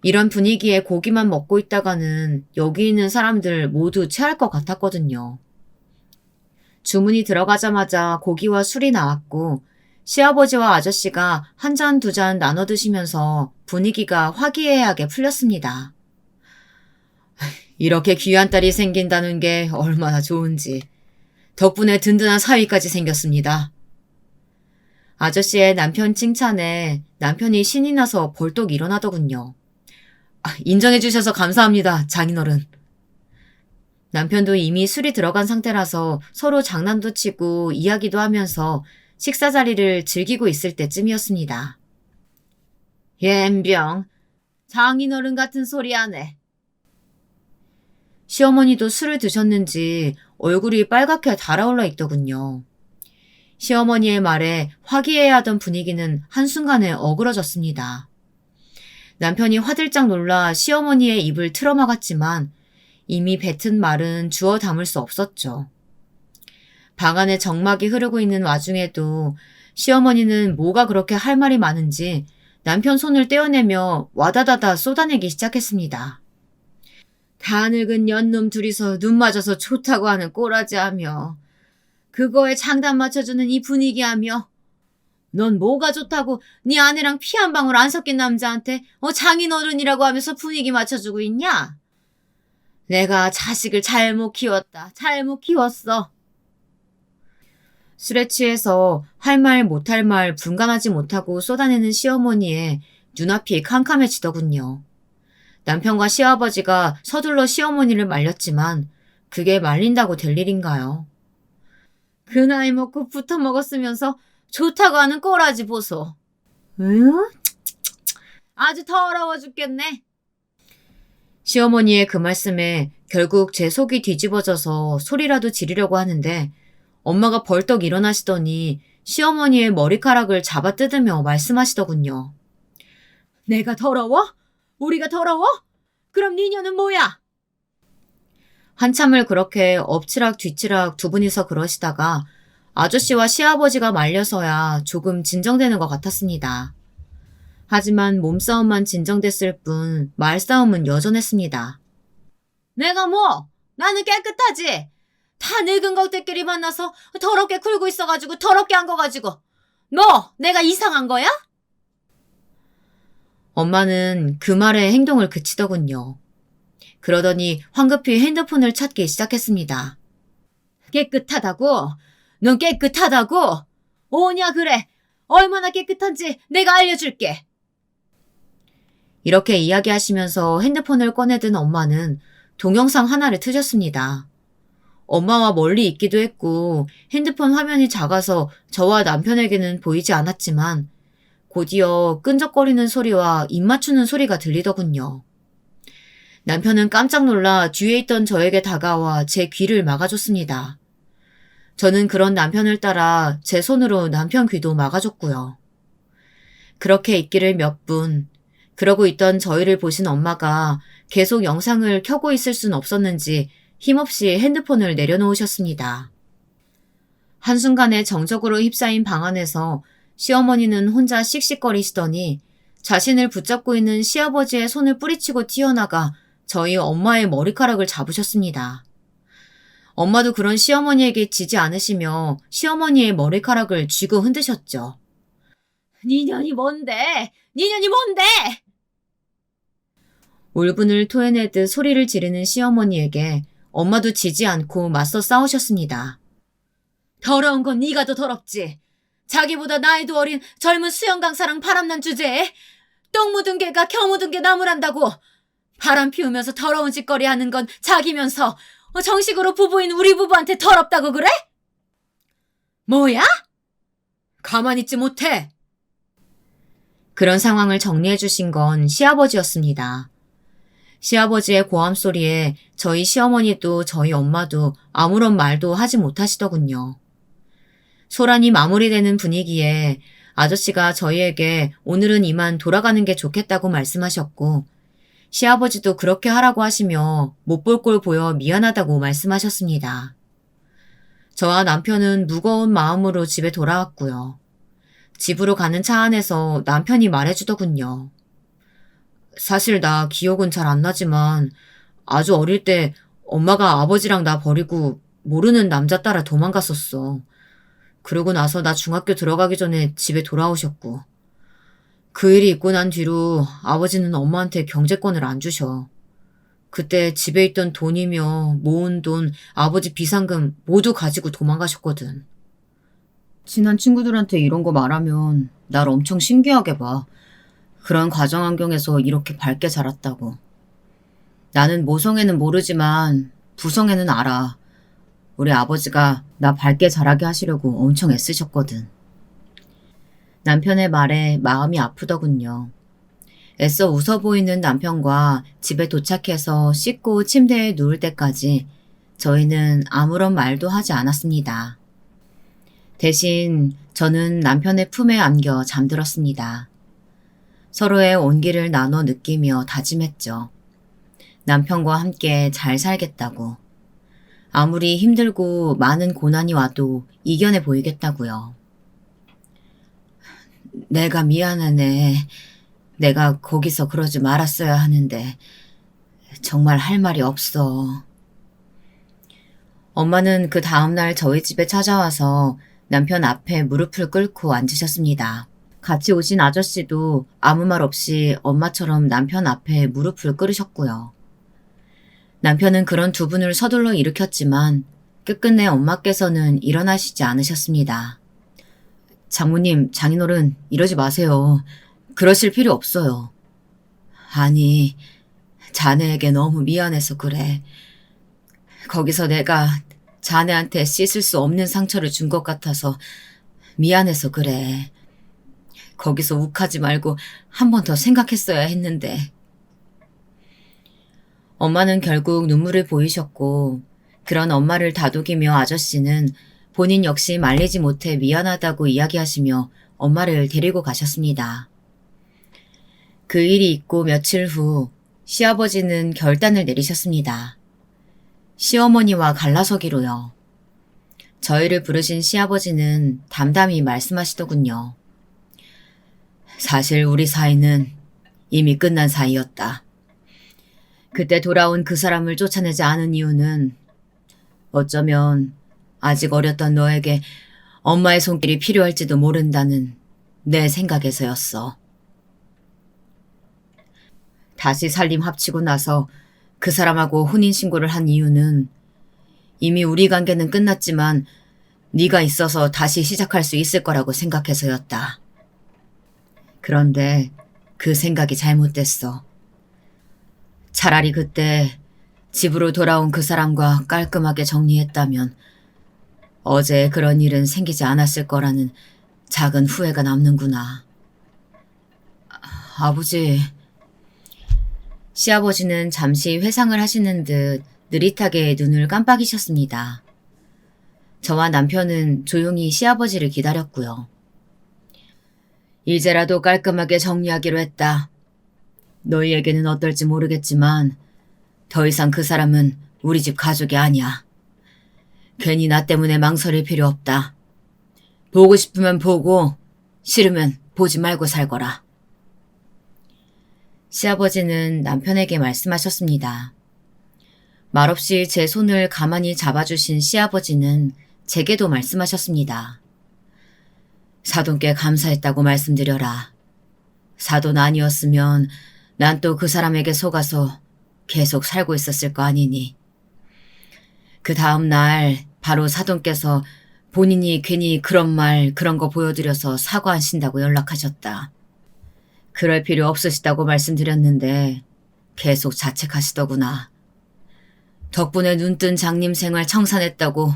이런 분위기에 고기만 먹고 있다가는 여기 있는 사람들 모두 체할 것 같았거든요. 주문이 들어가자마자 고기와 술이 나왔고 시아버지와 아저씨가 한 잔, 두 잔 나눠 드시면서 분위기가 화기애애하게 풀렸습니다. 이렇게 귀한 딸이 생긴다는 게 얼마나 좋은지. 덕분에 든든한 사위까지 생겼습니다. 아저씨의 남편 칭찬에 남편이 신이 나서 벌떡 일어나더군요. 인정해 주셔서 감사합니다, 장인어른. 남편도 이미 술이 들어간 상태라서 서로 장난도 치고 이야기도 하면서 식사 자리를 즐기고 있을 때쯤이었습니다. 옌병, 장인어른 같은 소리 하네. 시어머니도 술을 드셨는지 얼굴이 빨갛게 달아올라 있더군요. 시어머니의 말에 화기애애하던 분위기는 한순간에 어그러졌습니다. 남편이 화들짝 놀라 시어머니의 입을 틀어막았지만 이미 뱉은 말은 주워 담을 수 없었죠. 방 안에 정막이 흐르고 있는 와중에도 시어머니는 뭐가 그렇게 할 말이 많은지 남편 손을 떼어내며 와다다다 쏟아내기 시작했습니다. 다 늙은 연놈 둘이서 눈 맞아서 좋다고 하는 꼬라지하며 그거에 장단 맞춰주는 이 분위기하며 넌 뭐가 좋다고 네 아내랑 피 한 방울 안 섞인 남자한테 장인어른이라고 하면서 분위기 맞춰주고 있냐? 내가 자식을 잘못 키웠다. 잘못 키웠어. 술에 취해서 할 말 못할 말 분간하지 못하고 쏟아내는 시어머니의 눈앞이 캄캄해지더군요. 남편과 시아버지가 서둘러 시어머니를 말렸지만 그게 말린다고 될 일인가요? 그 나이 먹고 붙어 먹었으면서 좋다고 하는 꼬라지 보소. 응? 아주 더러워 죽겠네. 시어머니의 그 말씀에 결국 제 속이 뒤집어져서 소리라도 지르려고 하는데 엄마가 벌떡 일어나시더니 시어머니의 머리카락을 잡아 뜯으며 말씀하시더군요. 내가 더러워? 우리가 더러워? 그럼 니녀는 뭐야? 한참을 그렇게 엎치락 뒤치락 두 분이서 그러시다가 아저씨와 시아버지가 말려서야 조금 진정되는 것 같았습니다. 하지만 몸싸움만 진정됐을 뿐 말싸움은 여전했습니다. 내가 뭐? 나는 깨끗하지? 다 늙은 것들끼리 만나서 더럽게 굴고 있어가지고 더럽게 한 거 가지고 너 내가 이상한 거야? 엄마는 그 말에 행동을 그치더군요. 그러더니 황급히 핸드폰을 찾기 시작했습니다. 깨끗하다고? 넌 깨끗하다고? 오냐 그래. 얼마나 깨끗한지 내가 알려줄게. 이렇게 이야기하시면서 핸드폰을 꺼내든 엄마는 동영상 하나를 트셨습니다. 엄마와 멀리 있기도 했고 핸드폰 화면이 작아서 저와 남편에게는 보이지 않았지만 곧이어 끈적거리는 소리와 입 맞추는 소리가 들리더군요. 남편은 깜짝 놀라 뒤에 있던 저에게 다가와 제 귀를 막아줬습니다. 저는 그런 남편을 따라 제 손으로 남편 귀도 막아줬고요. 그렇게 있기를 몇 분, 그러고 있던 저희를 보신 엄마가 계속 영상을 켜고 있을 순 없었는지 힘없이 핸드폰을 내려놓으셨습니다. 한순간에 정적으로 휩싸인 방 안에서 시어머니는 혼자 씩씩거리시더니 자신을 붙잡고 있는 시아버지의 손을 뿌리치고 튀어나가 저희 엄마의 머리카락을 잡으셨습니다. 엄마도 그런 시어머니에게 지지 않으시며 시어머니의 머리카락을 쥐고 흔드셨죠. 니년이 뭔데? 니년이 뭔데? 울분을 토해내듯 소리를 지르는 시어머니에게 엄마도 지지 않고 맞서 싸우셨습니다. 더러운 건 네가 더 더럽지. 자기보다 나이도 어린 젊은 수영 강사랑 바람난 주제에 똥 묻은 개가 겨 묻은 개 나무란다고. 바람 피우면서 더러운 짓거리 하는 건 자기면서 정식으로 부부인 우리 부부한테 더럽다고 그래? 뭐야? 가만히 있지 못해. 그런 상황을 정리해 주신 건 시아버지였습니다. 시아버지의 고함 소리에 저희 시어머니도 저희 엄마도 아무런 말도 하지 못하시더군요. 소란이 마무리되는 분위기에 아저씨가 저희에게 오늘은 이만 돌아가는 게 좋겠다고 말씀하셨고 시아버지도 그렇게 하라고 하시며 못 볼 꼴 보여 미안하다고 말씀하셨습니다. 저와 남편은 무거운 마음으로 집에 돌아왔고요. 집으로 가는 차 안에서 남편이 말해주더군요. 사실 나 기억은 잘 안 나지만 아주 어릴 때 엄마가 아버지랑 나 버리고 모르는 남자 따라 도망갔었어. 그러고 나서 나 중학교 들어가기 전에 집에 돌아오셨고 그 일이 있고 난 뒤로 아버지는 엄마한테 경제권을 안 주셔. 그때 집에 있던 돈이며 모은 돈, 아버지 비상금 모두 가지고 도망가셨거든. 친한 친구들한테 이런 거 말하면 날 엄청 신기하게 봐. 그런 가정 환경에서 이렇게 밝게 자랐다고. 나는 모성애는 모르지만 부성애는 알아. 우리 아버지가 나 밝게 자라게 하시려고 엄청 애쓰셨거든. 남편의 말에 마음이 아프더군요. 애써 웃어 보이는 남편과 집에 도착해서 씻고 침대에 누울 때까지 저희는 아무런 말도 하지 않았습니다. 대신 저는 남편의 품에 안겨 잠들었습니다. 서로의 온기를 나눠 느끼며 다짐했죠. 남편과 함께 잘 살겠다고. 아무리 힘들고 많은 고난이 와도 이겨내 보이겠다고요. 내가 미안하네. 내가 거기서 그러지 말았어야 하는데 정말 할 말이 없어. 엄마는 그 다음날 저희 집에 찾아와서 남편 앞에 무릎을 꿇고 앉으셨습니다. 같이 오신 아저씨도 아무 말 없이 엄마처럼 남편 앞에 무릎을 꿇으셨고요. 남편은 그런 두 분을 서둘러 일으켰지만 끝끝내 엄마께서는 일어나시지 않으셨습니다. 장모님, 장인어른, 이러지 마세요. 그러실 필요 없어요. 아니, 자네에게 너무 미안해서 그래. 거기서 내가 자네한테 씻을 수 없는 상처를 준 것 같아서 미안해서 그래. 거기서 욱하지 말고 한 번 더 생각했어야 했는데. 엄마는 결국 눈물을 보이셨고 그런 엄마를 다독이며 아저씨는 본인 역시 말리지 못해 미안하다고 이야기하시며 엄마를 데리고 가셨습니다. 그 일이 있고 며칠 후 시아버지는 결단을 내리셨습니다. 시어머니와 갈라서기로요. 저희를 부르신 시아버지는 담담히 말씀하시더군요. 사실 우리 사이는 이미 끝난 사이였다. 그때 돌아온 그 사람을 쫓아내지 않은 이유는 어쩌면 아직 어렸던 너에게 엄마의 손길이 필요할지도 모른다는 내 생각에서였어. 다시 살림 합치고 나서 그 사람하고 혼인신고를 한 이유는 이미 우리 관계는 끝났지만 네가 있어서 다시 시작할 수 있을 거라고 생각해서였다. 그런데 그 생각이 잘못됐어. 차라리 그때 집으로 돌아온 그 사람과 깔끔하게 정리했다면 어제 그런 일은 생기지 않았을 거라는 작은 후회가 남는구나. 아버지. 시아버지는 잠시 회상을 하시는 듯 느릿하게 눈을 깜빡이셨습니다. 저와 남편은 조용히 시아버지를 기다렸고요. 이제라도 깔끔하게 정리하기로 했다. 너희에게는 어떨지 모르겠지만 더 이상 그 사람은 우리 집 가족이 아니야. 괜히 나 때문에 망설일 필요 없다. 보고 싶으면 보고 싫으면 보지 말고 살거라. 시아버지는 남편에게 말씀하셨습니다. 말없이 제 손을 가만히 잡아주신 시아버지는 제게도 말씀하셨습니다. 사돈께 감사했다고 말씀드려라. 사돈 아니었으면 난 또 그 사람에게 속아서 계속 살고 있었을 거 아니니. 그 다음 날 바로 사돈께서 본인이 괜히 그런 거 보여드려서 사과하신다고 연락하셨다. 그럴 필요 없으시다고 말씀드렸는데 계속 자책하시더구나. 덕분에 눈뜬 장님 생활 청산했다고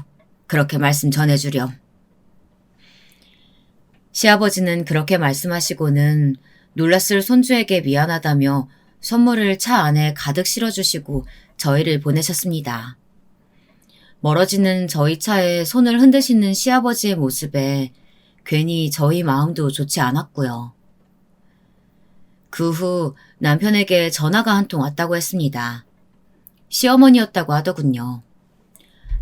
그렇게 말씀 전해주렴. 시아버지는 그렇게 말씀하시고는 놀랐을 손주에게 미안하다며 선물을 차 안에 가득 실어주시고 저희를 보내셨습니다. 멀어지는 저희 차에 손을 흔드시는 시아버지의 모습에 괜히 저희 마음도 좋지 않았고요. 그 후 남편에게 전화가 한 통 왔다고 했습니다. 시어머니였다고 하더군요.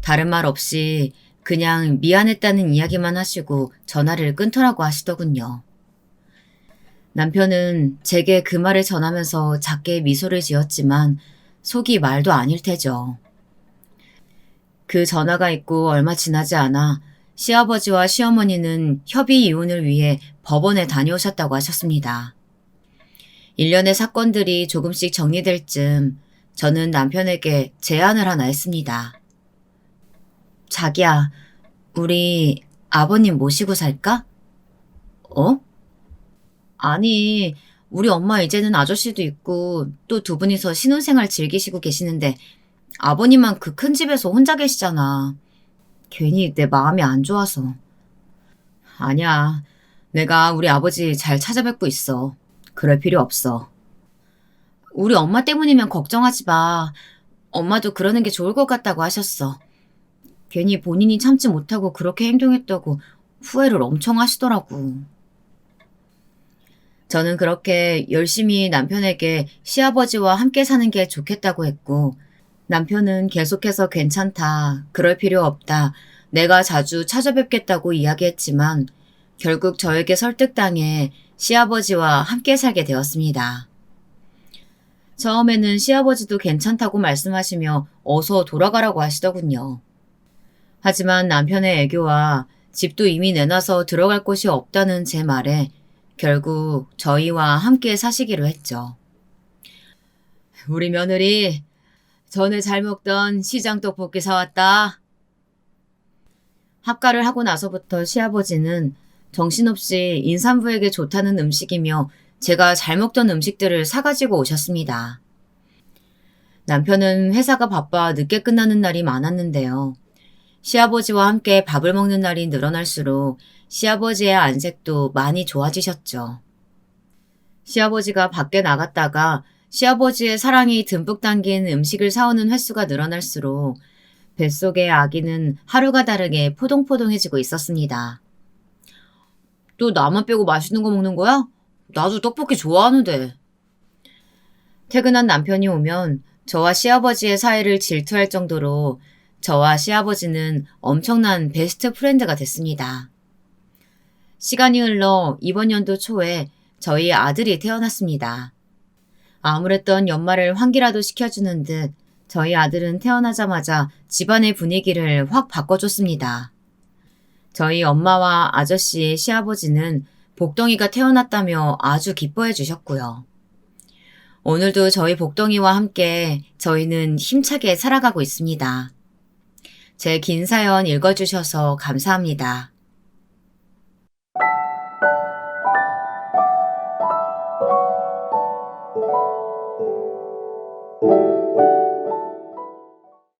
다른 말 없이 그냥 미안했다는 이야기만 하시고 전화를 끊더라고 하시더군요. 남편은 제게 그 말을 전하면서 작게 미소를 지었지만 속이 말도 아닐 테죠. 그 전화가 있고 얼마 지나지 않아 시아버지와 시어머니는 협의 이혼을 위해 법원에 다녀오셨다고 하셨습니다. 일련의 사건들이 조금씩 정리될 즈음 저는 남편에게 제안을 하나 했습니다. 자기야, 우리 아버님 모시고 살까? 어? 아니, 우리 엄마 이제는 아저씨도 있고 또 두 분이서 신혼생활 즐기시고 계시는데 아버님만 그 큰 집에서 혼자 계시잖아. 괜히 내 마음이 안 좋아서. 아니야, 내가 우리 아버지 잘 찾아뵙고 있어. 그럴 필요 없어. 우리 엄마 때문이면 걱정하지 마. 엄마도 그러는 게 좋을 것 같다고 하셨어. 괜히 본인이 참지 못하고 그렇게 행동했다고 후회를 엄청 하시더라고. 저는 그렇게 열심히 남편에게 시아버지와 함께 사는 게 좋겠다고 했고 남편은 계속해서 괜찮다, 그럴 필요 없다, 내가 자주 찾아뵙겠다고 이야기했지만 결국 저에게 설득당해 시아버지와 함께 살게 되었습니다. 처음에는 시아버지도 괜찮다고 말씀하시며 어서 돌아가라고 하시더군요. 하지만 남편의 애교와 집도 이미 내놔서 들어갈 곳이 없다는 제 말에 결국 저희와 함께 사시기로 했죠. 우리 며느리 전에 잘 먹던 시장 떡볶이 사왔다. 합가를 하고 나서부터 시아버지는 정신없이 임산부에게 좋다는 음식이며 제가 잘 먹던 음식들을 사가지고 오셨습니다. 남편은 회사가 바빠 늦게 끝나는 날이 많았는데요. 시아버지와 함께 밥을 먹는 날이 늘어날수록 시아버지의 안색도 많이 좋아지셨죠. 시아버지가 밖에 나갔다가 시아버지의 사랑이 듬뿍 담긴 음식을 사오는 횟수가 늘어날수록 뱃속의 아기는 하루가 다르게 포동포동해지고 있었습니다. 또 나만 빼고 맛있는 거 먹는 거야? 나도 떡볶이 좋아하는데. 퇴근한 남편이 오면 저와 시아버지의 사이를 질투할 정도로 저와 시아버지는 엄청난 베스트 프렌드가 됐습니다. 시간이 흘러 이번 연도 초에 저희 아들이 태어났습니다. 아무랬던 연말을 환기라도 시켜주는 듯 저희 아들은 태어나자마자 집안의 분위기를 확 바꿔줬습니다. 저희 엄마와 아저씨 시아버지는 복덩이가 태어났다며 아주 기뻐해 주셨고요. 오늘도 저희 복덩이와 함께 저희는 힘차게 살아가고 있습니다. 제 긴 사연 읽어주셔서 감사합니다.